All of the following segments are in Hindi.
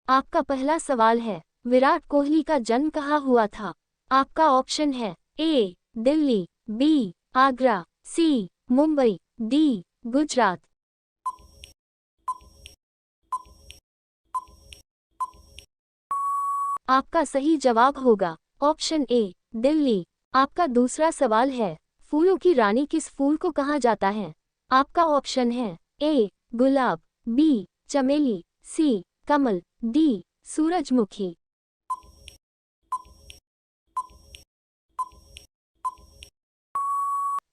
आपका पहला सवाल है, विराट कोहली का जन्म कहाँ हुआ था? आपका ऑप्शन है ए दिल्ली, बी आगरा, सी मुंबई, डी गुजरात। आपका सही जवाब होगा ऑप्शन ए दिल्ली। आपका दूसरा सवाल है, फूलों की रानी किस फूल को कहा जाता है? आपका ऑप्शन है ए गुलाब, बी चमेली, सी कमल, डी सूरजमुखी।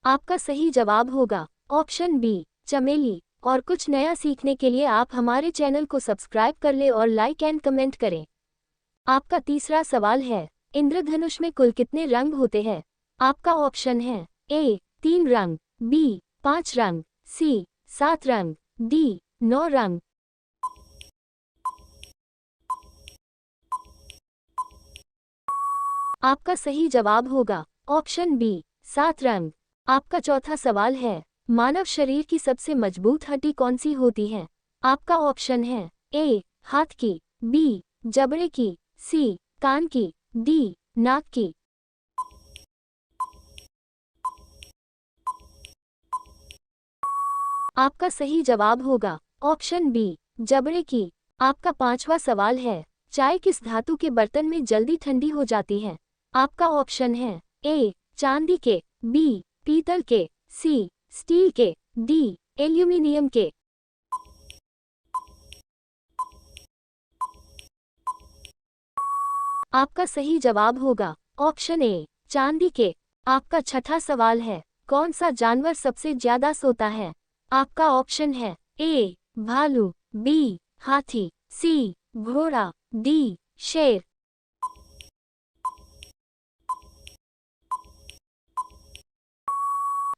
आपका सही जवाब होगा ऑप्शन बी चमेली। और कुछ नया सीखने के लिए आप हमारे चैनल को सब्सक्राइब कर ले और लाइक एंड कमेंट करें। आपका तीसरा सवाल है, इंद्रधनुष में कुल कितने रंग होते हैं? आपका ऑप्शन है ए 3 रंग, बी 5 रंग, सी 7 रंग, डी 9 रंग। आपका सही जवाब होगा ऑप्शन बी 7 रंग। आपका चौथा सवाल है, मानव शरीर की सबसे मजबूत हड्डी कौन सी होती है? आपका ऑप्शन है ए हाथ की, बी जबड़े की, सी कान की, डी नाक की। आपका सही जवाब होगा ऑप्शन बी जबड़े की। आपका पांचवा सवाल है, चाय किस धातु के बर्तन में जल्दी ठंडी हो जाती है? आपका ऑप्शन है ए चांदी के, बी पीतल के, सी स्टील के, डी एल्यूमिनियम के। आपका सही जवाब होगा ऑप्शन ए चांदी के। आपका छठा सवाल है, कौन सा जानवर सबसे ज्यादा सोता है? आपका ऑप्शन है ए भालू, बी हाथी, सी घोड़ा, डी शेर।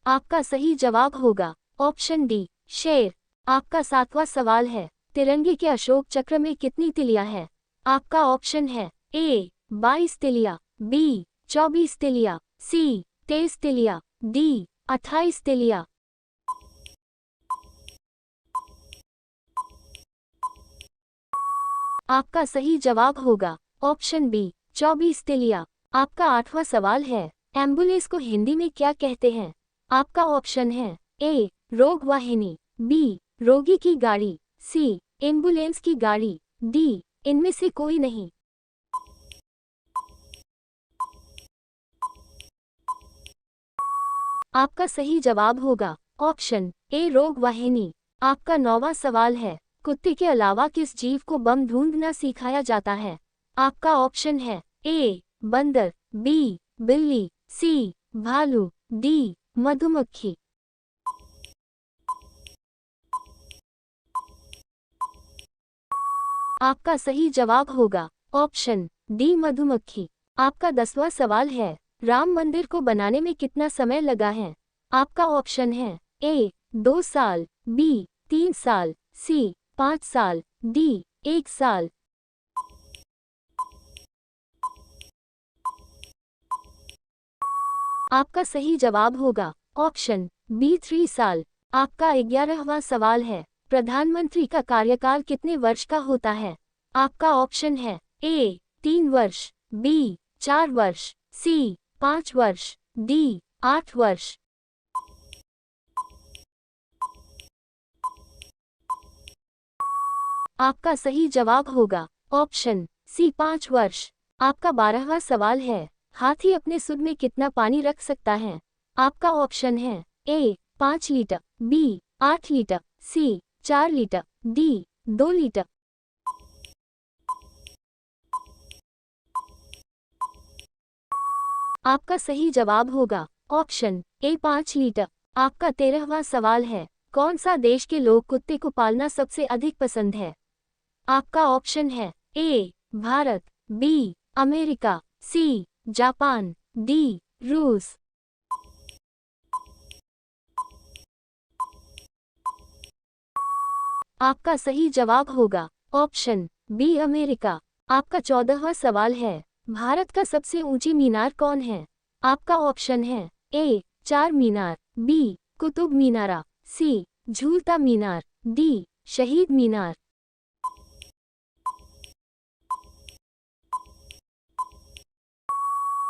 आपका सही जवाब होगा ऑप्शन डी शेर। आपका सातवां सवाल है, तिरंगे के अशोक चक्र में कितनी तिलियां हैं? आपका ऑप्शन है ए 22 तिलियां, बी 24 तिलियां, सी 23 तिलियां, डी 28 तिलियां। आपका सही जवाब होगा ऑप्शन बी 24 तिलियां। आपका आठवां सवाल है, एम्बुलेंस को हिंदी में क्या कहते हैं? आपका ऑप्शन है ए रोग वाहिनी, बी रोगी की गाड़ी, सी एम्बुलेंस की गाड़ी, डी इनमें से कोई नहीं। आपका सही जवाब होगा ऑप्शन ए रोग वाहिनी। आपका नौवां सवाल है, कुत्ते के अलावा किस जीव को बम ढूंढना सिखाया जाता है? आपका ऑप्शन है ए बंदर, बी बिल्ली, सी भालू, डी मधुमक्खी। आपका सही जवाब होगा ऑप्शन डी मधुमक्खी। आपका 10वां सवाल है, राम मंदिर को बनाने में कितना समय लगा है? आपका ऑप्शन है ए 2 साल, बी 3 साल, सी 5 साल, डी 1 साल। आपका सही जवाब होगा ऑप्शन बी 3 साल। आपका 11वां सवाल है, प्रधानमंत्री का कार्यकाल कितने वर्ष का होता है? आपका ऑप्शन है ए 3 वर्ष, बी 4 वर्ष, सी 5 वर्ष, डी 8 वर्ष। आपका सही जवाब होगा ऑप्शन सी 5 वर्ष। आपका 12वां सवाल है, हाथी अपने सूंड में कितना पानी रख सकता है? आपका ऑप्शन है ए 5 लीटर, बी 8 लीटर, सी 4 लीटर, डी 2 लीटर। आपका सही जवाब होगा ऑप्शन ए 5 लीटर। आपका 13वां सवाल है, कौन सा देश के लोग कुत्ते को पालना सबसे अधिक पसंद है? आपका ऑप्शन है A Bharat, B America, C Japan, D रूस। आपका सही जवाब होगा ऑप्शन बी अमेरिका। आपका 14वां सवाल है, भारत का सबसे ऊंची मीनार कौन है? आपका ऑप्शन है ए चार मीनार, बी कुतुब मीनारा, सी झूलता मीनार, डी शहीद मीनार।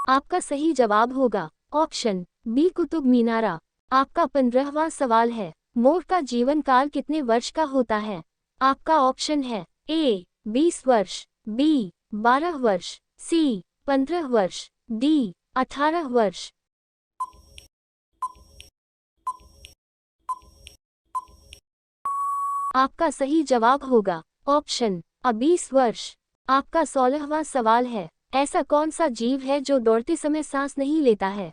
आपका सही जवाब होगा ऑप्शन बी कुतुब मीनारा। आपका 15वां सवाल है, मोर का जीवन काल कितने वर्ष का होता है? आपका ऑप्शन है ए 20 वर्ष, बी 12 वर्ष, सी 15 वर्ष, डी 18 वर्ष। आपका सही जवाब होगा ऑप्शन अ 20 वर्ष। आपका 16वां सवाल है, ऐसा कौन सा जीव है जो दौड़ते समय सांस नहीं लेता है?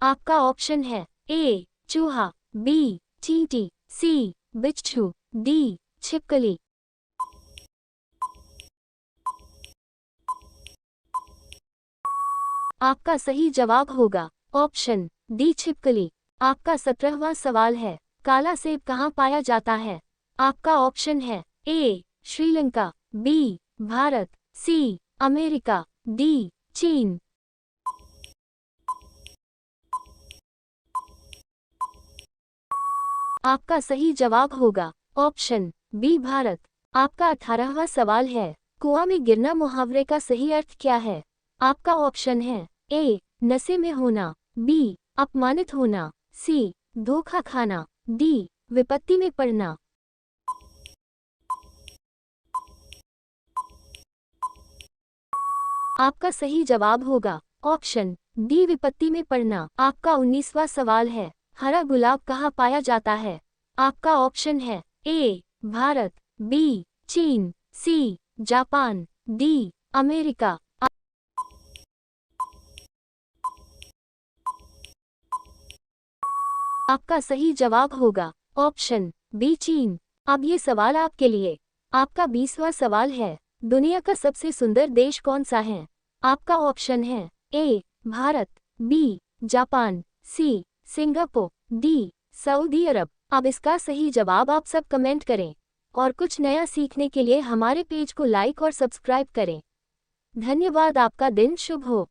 आपका ऑप्शन है ए चूहा, बी चींटी, सी बिच्छू, डी छिपकली। आपका सही जवाब होगा ऑप्शन डी छिपकली। आपका 17वां सवाल है, काला सेब कहाँ पाया जाता है? आपका ऑप्शन है A Sri Lanka, B Bharat, C America, D चीन। आपका सही जवाब होगा ऑप्शन बी भारत। आपका 18वां सवाल है, कुआं में गिरना मुहावरे का सही अर्थ क्या है? आपका ऑप्शन है ए नशे में होना, बी अपमानित होना, सी धोखा खाना, डी विपत्ति में पड़ना। आपका सही जवाब होगा ऑप्शन डी विपत्ति में पड़ना। आपका 19वां सवाल है, हरा गुलाब कहाँ पाया जाता है? आपका ऑप्शन है ए भारत, बी चीन, सी जापान, डी अमेरिका। आपका सही जवाब होगा ऑप्शन बी चीन। अब ये सवाल आपके लिए। आपका 20वां सवाल है, दुनिया का सबसे सुंदर देश कौन सा है? आपका ऑप्शन है A Bharat, B Japan, C Singapore, D Saudi Arab. अब इसका सही जवाब आप सब कमेंट करें और कुछ नया सीखने के लिए हमारे पेज को लाइक और सब्सक्राइब करें। धन्यवाद। आपका दिन शुभ हो।